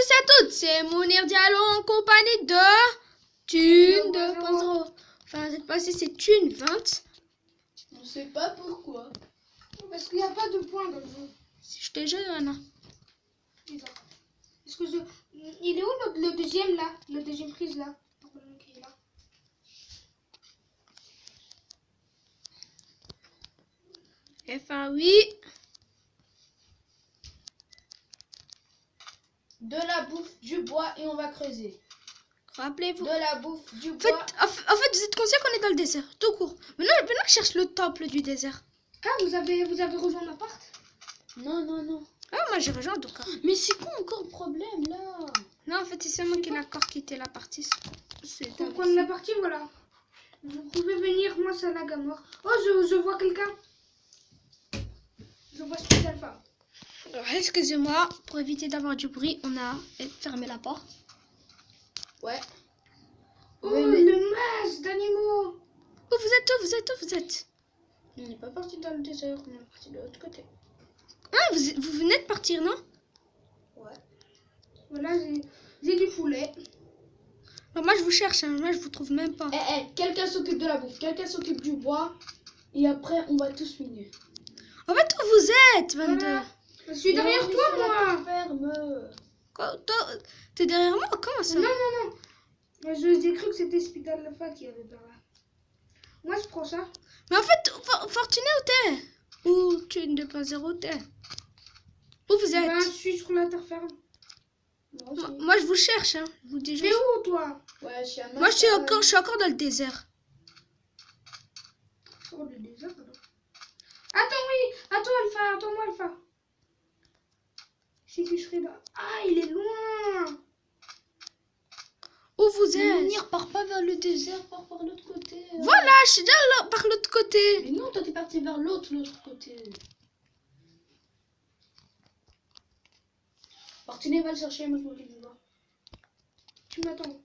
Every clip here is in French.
tous et à toutes, c'est Mounir Diallo en compagnie de Thune 2.0. Enfin, cette fois-ci, c'est Thune 20. On sait pas pourquoi. Parce qu'il n'y a pas de points dans le jeu. Si je te jure, Anna. Est-ce que il est où le deuxième là? Le deuxième prise là? Qui est là. F1, oui. De la bouffe, du bois et on va creuser. Rappelez-vous. De la bouffe, du En fait, bois. en fait, vous êtes conscient qu'on est dans le désert, tout court. Maintenant, je cherche le temple du désert. Ah, vous avez rejoint l'appart? Non, non, non. Ah, moi j'ai rejoint en tout cas. Mais c'est quoi encore le problème là? Non, en fait, c'est seulement qu'il a encore quitté la partie. C'est Pour prendre la partie, voilà. Vous pouvez venir, moi c'est la Gamor. Oh, je vois quelqu'un. Je vois Speed Alpha. Alors, excusez-moi, pour éviter d'avoir du bruit, on a fermé la porte. Ouais. Oh, Venez. le masse d'animaux. Où vous êtes, où vous êtes, où vous êtes? On n'est pas parti dans le désert, on est parti de l'autre côté. Ah, vous venez de partir, non? Ouais. Voilà, j'ai du poulet. Alors, moi je vous cherche, hein. Moi je vous trouve même pas. Quelqu'un s'occupe de la bouffe, quelqu'un s'occupe du bois. Et après, on va tous finir. En fait, où vous êtes, 22? Voilà. Je suis derrière toi, moi. Ferme. T'es derrière moi? Comment ça? Non, non, non. Mais j'ai cru que c'était Speed Alpha qui avait par là. Moi, je prends ça. Mais en fait, Fortuné, où t'es? Ou tu es une 2.0, t'es? Où vous êtes? Ben, je suis sur la terre ferme. Moi je vous cherche, hein. Je vous dis T'es juste. où, toi? Ouais, je suis à Moi je suis encore dans le désert. Sur le désert, alors. Attends, oui. Attends, Alpha. Attends-moi, Alpha. Si tu serais là. Ah, il est loin. Où vous êtes? Venir, pars pas vers le désert, pars par l'autre côté. Voilà, je suis déjà là, par l'autre côté. Mais non, toi t'es parti vers l'autre côté. Fortuné va le chercher, moi je m'occupe du bois. Tu m'attends. En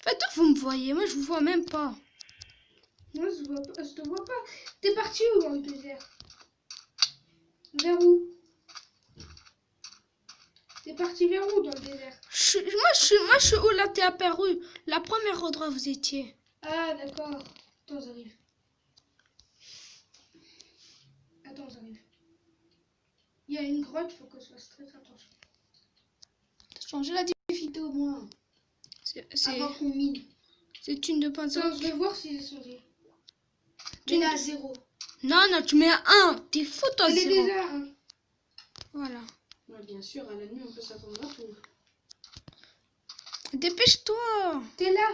fait, vous me voyez, moi je vous vois même pas. Moi, je te vois pas. T'es parti où dans le désert? Vers où? T'es parti vers où dans le désert? Moi je suis où là t'es apparu? La première endroit où vous étiez. Ah, d'accord. Attends, j'arrive. Attends, j'arrive. Il y a une grotte, faut que je fasse très attention. T'as changé la difficulté au moins. Avant qu'on mine. C'est une 2.0. Attends, je vais voir si j'ai changé. Tu es à 0. Non, non, tu mets un. T'es fou toi, Elle est 0. déjà, hein. Voilà. Ouais, bien sûr, à la nuit on peut s'attendre à tout. Dépêche-toi. T'es là.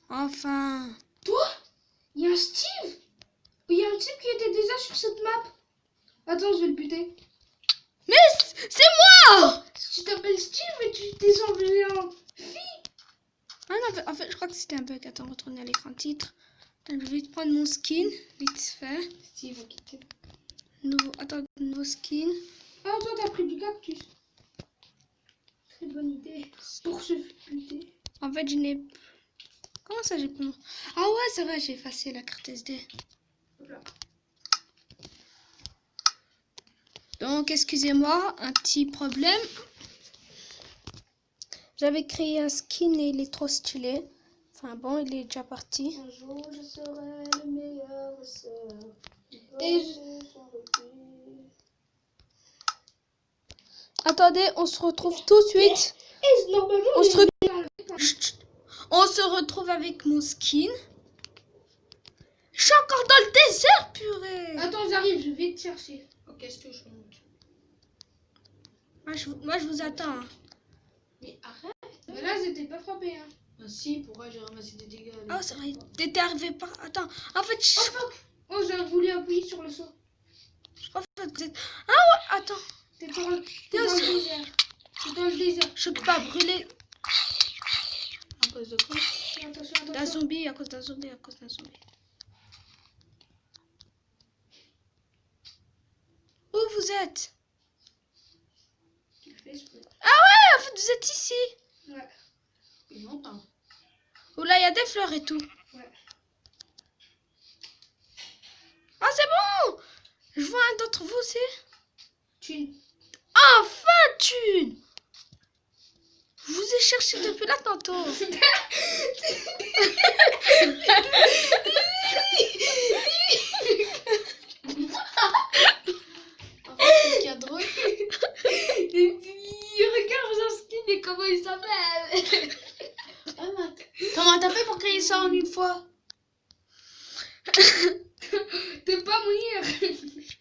Enfin. Toi? Il y a un Steve. Il y a un type qui était déjà sur cette map. Attends, je vais le buter. Mais c'est moi. Tu t'appelles Steve et tu t'es changé en fille. Ah non, en fait, je crois que c'était un bug. Attends, retourner à l'écran titre. Attends, je vais te prendre mon skin, vite fait. Steve a quitté. Nouveau skin. Ah, toi, t'as pris du cactus. Très bonne idée. Pour se buter. En fait, je n'ai... Comment ça, j'ai pas... Ah ouais, c'est vrai, j'ai effacé la carte SD. Voilà. Donc, excusez-moi, un petit problème. J'avais créé un skin et il est trop stylé. Enfin bon, il est déjà parti. Un jour je serai le meilleur sœur. Et Attendez, on se retrouve tout de suite. Et normalement, On se, re- retrouve. Chut. On se retrouve avec mon skin. Je suis encore dans le désert, purée. Attends, j'arrive, je vais te chercher. Ok, je touche, je monte. Moi, je vous attends. Hein. Mais arrête. Mais là, j'étais pas frappé, hein. Ah si, pourquoi j'ai ramassé des dégâts Oh, c'est vrai. T'étais arrivé par... Attends, en fait, Oh fuck. Oh, j'ai voulu appuyer sur le saut. je crois que vous êtes... Ah ouais, attends. T'es dans le désert. T'es dans le désert. Je peux pas brûler à cause de quoi? Attention, d'un attention. zombie, à cause d'un zombie, à cause d'un zombie. Où vous êtes? Tu le fais, je peux. Ah ouais, en fait, vous êtes ici. Ouais. Il y a longtemps. Où là, il y a des fleurs et tout. Ouais. Ah, c'est bon. Je vois un d'entre vous aussi. Tu. Enfin, Thune! Je vous ai cherché depuis là tantôt. En fait, c'est ce qu'il y a de drôle. Regarde son skin et comment il s'appelle. Ah, Matt. Comment t'as fait pour créer ça en une fois? T'es pas Mounir.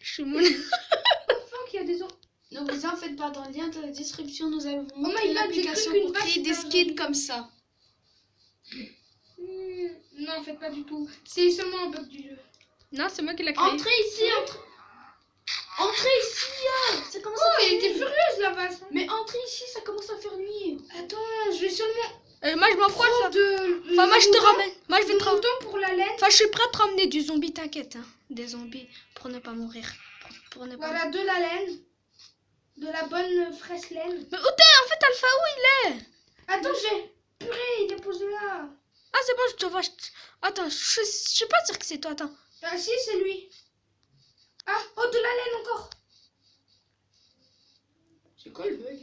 Je suis mon... Fuck, il y a des autres. Ne vous en faites pas, dans le lien de la description, nous avons my montré God, l'application j'ai cru qu'une pour créer vache des était skins comme ça. Non, en fait, pas du tout. C'est seulement un bug du jeu. Non, c'est moi qui l'ai créé. Entrez ici, entrez ici, ça commence Oh, à faire elle était nuit. furieuse la vache. Mais entrez ici, ça commence à faire nuit. Attends, je vais seulement Moi, je m'en fous. prendre de. Enfin, moi, je te mouton- ramène. Moi, je vais du te ramener. mouton pour la laine. Enfin, je suis prêt à te ramener du zombie, t'inquiète. Hein. Des zombies pour ne pas mourir. Pour ne pas... Voilà, de la laine. De la bonne fraîche laine. Mais où t'es? En fait, Alpha, où il est? Attends, j'ai. Purée, il est posé là. Ah, c'est bon, je te vois. Attends, je suis pas sûre que c'est toi. Attends. Ah si, c'est lui. Ah, oh, de la laine encore. C'est quoi le bug?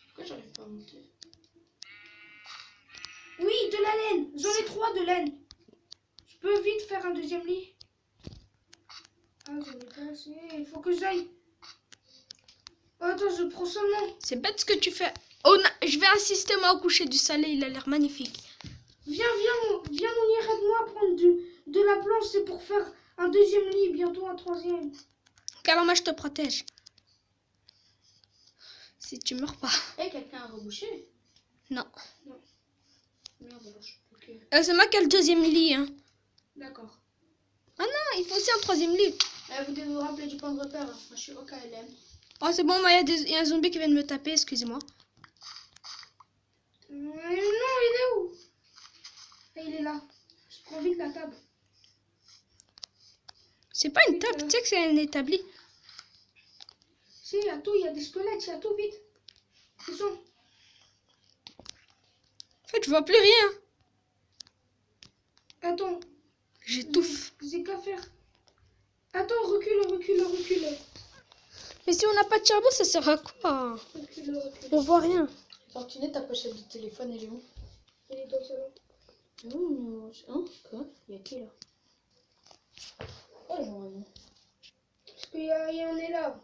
Pourquoi j'arrive pas à monter? Oui, de la laine. J'en ai 3 de laine. Je peux vite faire un deuxième lit. Ah, j'en ai pas assez. Il faut que j'aille. Oh, attends, je prends seulement. C'est bête ce que tu fais. Oh, je vais assister moi au coucher du soleil. Il a l'air magnifique. Viens, Mounir, aide-moi à prendre de la planche. C'est pour faire un deuxième lit, bientôt un troisième. Alors, moi, je te protège. Si tu meurs pas. Eh, quelqu'un a rebouché? Non. Merde, alors je peux que... C'est moi qui ai le deuxième lit. Hein. D'accord. Ah non, il faut aussi un troisième lit. Vous devez vous rappeler du point de repère. Moi, je suis au KLM. Oh, c'est bon, moi, il y a un zombie qui vient de me taper. Excusez-moi. Non, il est où? Ah, il est là. Je prends vite la table. C'est pas une table, tu sais que c'est un établi. Si, il y a tout, il y a des squelettes, il y a tout, vite. Ils sont. En fait, je vois plus rien. Attends, J'étouffe. j'ai qu'à faire. Attends, recule. Mais si on n'a pas de charbon, ça sert à quoi? Recule. On voit rien. Fortuné, ta pochette de téléphone, elle est où? Il est dans le salon. Hein? Quoi? Il y a qui là? Oh, Jean. Parce qu'il y en est là.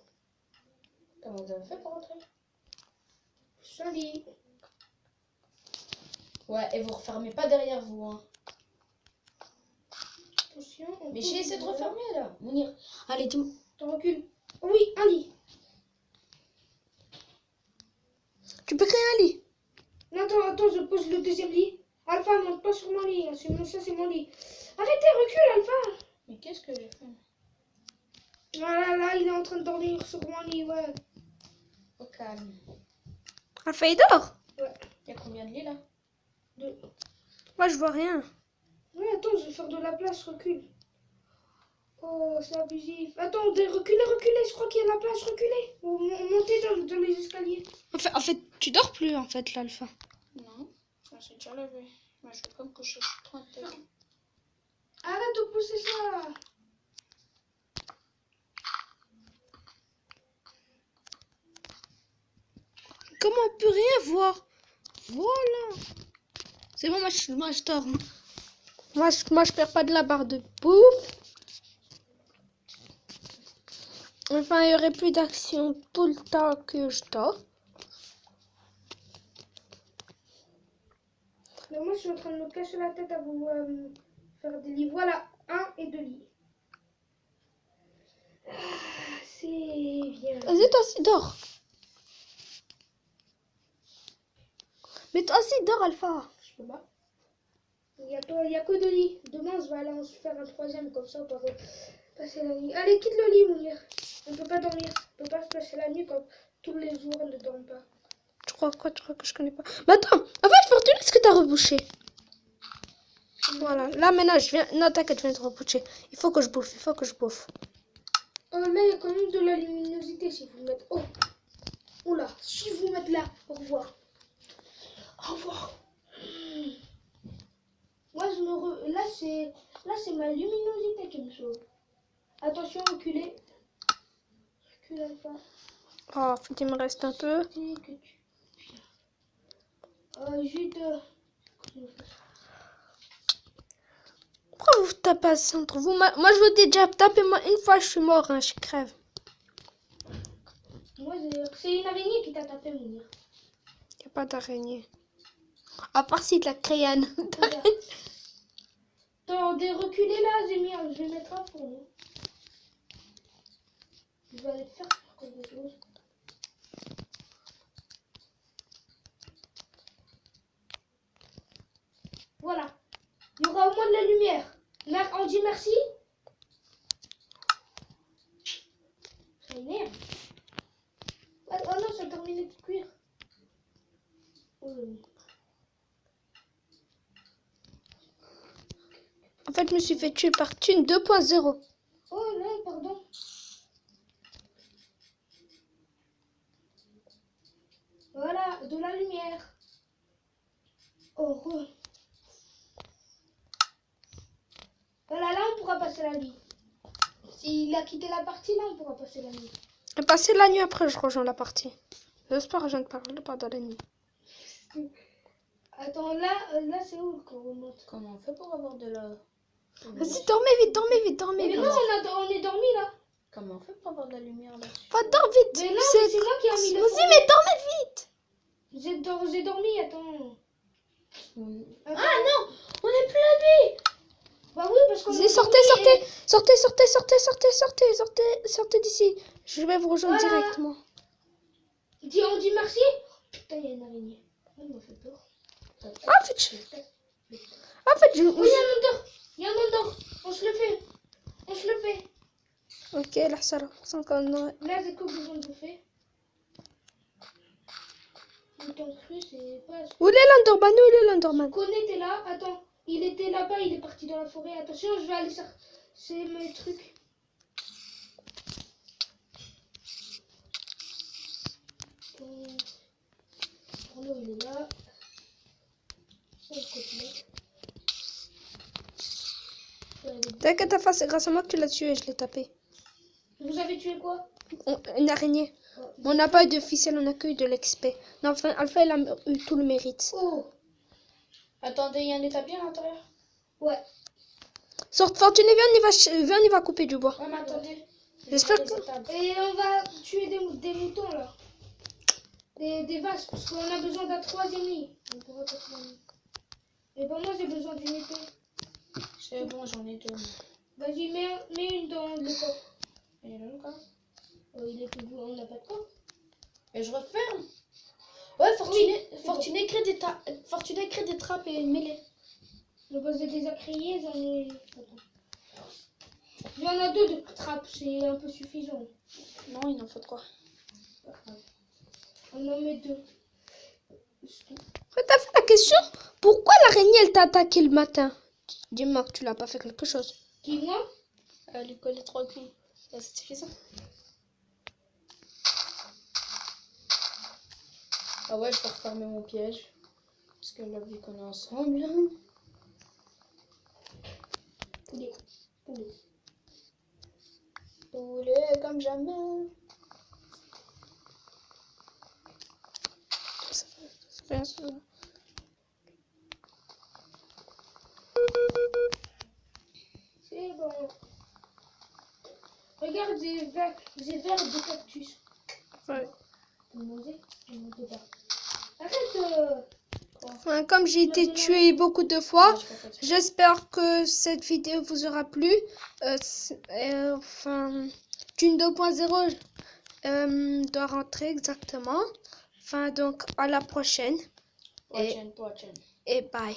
Comment vous avez fait pour rentrer? Joli. Ouais, et vous refermez pas derrière vous, hein. Attention. Mais j'ai essayé de refermer là. Mounir. Allez, dis-moi. T'en recules. Oui, un lit. Tu peux créer un lit. Non, attends, je pose le deuxième lit. Alpha, monte pas sur mon lit. Hein. Ça, c'est mon lit. Arrêtez, recule, Alpha. Mais qu'est-ce que j'ai fait? Voilà, là, il est en train de dormir sur mon lit, ouais. Au calme. Alpha, il dort. Ouais. Il y a combien de lits là? 2. Moi, je vois rien. Ouais, attends, je vais faire de la place, recule. Oh, c'est abusif. Attends, reculez, je crois qu'il y a de la place, reculez. Montez dans les escaliers. En fait, tu dors plus, en fait, l'Alpha. Non, je suis déjà levé. Moi, je vais pas me coucher, je suis trop intelligent. Arrête de pousser ça. Comment on peut rien voir? Voilà. C'est bon, moi, je dors. Hein. Moi, je perds pas de la barre de bouffe. Enfin, il y aurait plus d'action tout le temps que je dors. Mais moi, je suis en train de me cacher la tête à vous faire des lits. Voilà, 1 et 2 lits. Ah, c'est bien. Vas-y, toi aussi, dors. Mais toi aussi, dors, Alpha. Je peux pas. Il y a que 2 lits. Demain, je vais aller en faire un troisième, comme ça, on peut passer la nuit. Allez, quitte le lit, Mounir. On peut pas dormir. On peut pas se passer la nuit comme tous les jours, on ne dort pas. Tu crois quoi? Tu crois que je connais pas? Mais attends, en fait, Fortune, est-ce que t'as rebouché? Voilà, là maintenant, je viens. Non, t'inquiète, je viens de reboucher. Il faut que je bouffe. Oh, là, il y a quand même de la luminosité si vous mettez. Oh, oh là, si vous mettez là. Au revoir. Au revoir. Moi, là, c'est ma luminosité qui me sauve. Attention, reculez. Recule, Alpha. Oh, il me reste un peu. Juste... Pourquoi vous tapez à centre? Moi, je vous dis déjà, tapez-moi une fois, je suis mort, hein, je crève. Moi, c'est une araignée qui t'a tapé, mon gars. Y a pas d'araignée. À part si t'as créé un... Attendez, reculez là, je vais mettre un pour nous. Je vais aller faire quelque chose. Voilà. Il y aura au moins de la lumière. On dit merci. Oh merde. Oh non, ça a terminé de cuire. En fait, je me suis fait tuer par Thune 2.0. Oh non, pardon. Voilà, de la lumière. Oh. Voilà, là on pourra passer la nuit. S'il a quitté la partie, là on pourra passer la nuit. Je vais passer la nuit après, je rejoins la partie. J'espère que je ne parle pas dans la nuit. Attends, là c'est où qu'on remonte? Comment on fait pour avoir de la... Vas-y, dormez vite, dormez vite, dormez Mais vite. non, on est dormi là. Comment on fait pour avoir de la lumière là-dessus? Va, dors vite. Mais non, c'est moi qui ai mis le Vas-y, fond. mais dormez vite. J'ai dormi, attends. Ah non, on n'est plus à lui. Bah oui, parce qu'on Vas-y, sortez d'ici. Je vais vous rejoindre Voilà. directement. On dit merci. Putain, il y a une araignée. Elle m'a fait peur. En fait, je... Oh, il y a un endort. On se le fait. Ok, là, ça ressemble comme... Là, j'ai que besoin de bouffer. Le temps cru, c'est pas... Où est l'Enderman? Où est l'Enderman? Coné était là. Attends, il était là-bas, il est parti dans la forêt. Attention, je vais aller chercher mes trucs. Arnaud, il est là. Ça, il continue. T'inquiète pas, c'est grâce à moi que tu l'as tué, je l'ai tapé. Vous avez tué quoi? Une araignée. On n'a pas eu d'officiel, on a que eu de l'XP. Non, enfin, Alpha, il a eu tout le mérite. Oh. Attendez, il y a un établi à l'intérieur? Ouais. Sorte Fortuné, viens, on y va couper du bois. Ouais, mais attendez. J'espère Les que... étables. Et on va tuer des moutons là. Des vaches, parce qu'on a besoin d'un troisième lit. On pourra passer la nuit. Et ben moi j'ai besoin d'une épée. C'est bon, j'en ai deux. Vas-y, mets une dans le coffre. Il est là le coffre. Il est tout beau, on n'a pas de coffre. Et je referme. Ouais, Fortuné, Oui, Fortuné crée des trappes et mêlée. Donc j'ai déjà créé, j'en ai... Attends. Il y en a deux de trappes, c'est un peu suffisant. Non, il en faut trois. On en met deux. T'as fait la question? Pourquoi l'araignée, elle t'a attaqué le matin? Dis-moi que tu l'as pas fait quelque chose. Qui, moi? Lui coller 3 clous. Ça, c'est suffisant. Ah ouais, je peux refermer mon piège. Parce que là, vu qu'on est ensemble. Poulet. Poulet comme jamais. C'est bon. Regarde, j'ai vert de cactus. Ouais. Vous mangez? On peut pas. Arrête. Ouais, comme j'ai été tué beaucoup de fois, j'espère que cette vidéo vous aura plu. Enfin, Thune 2.0 doit rentrer exactement. Enfin, donc à la prochaine. Prochaine. Et bye.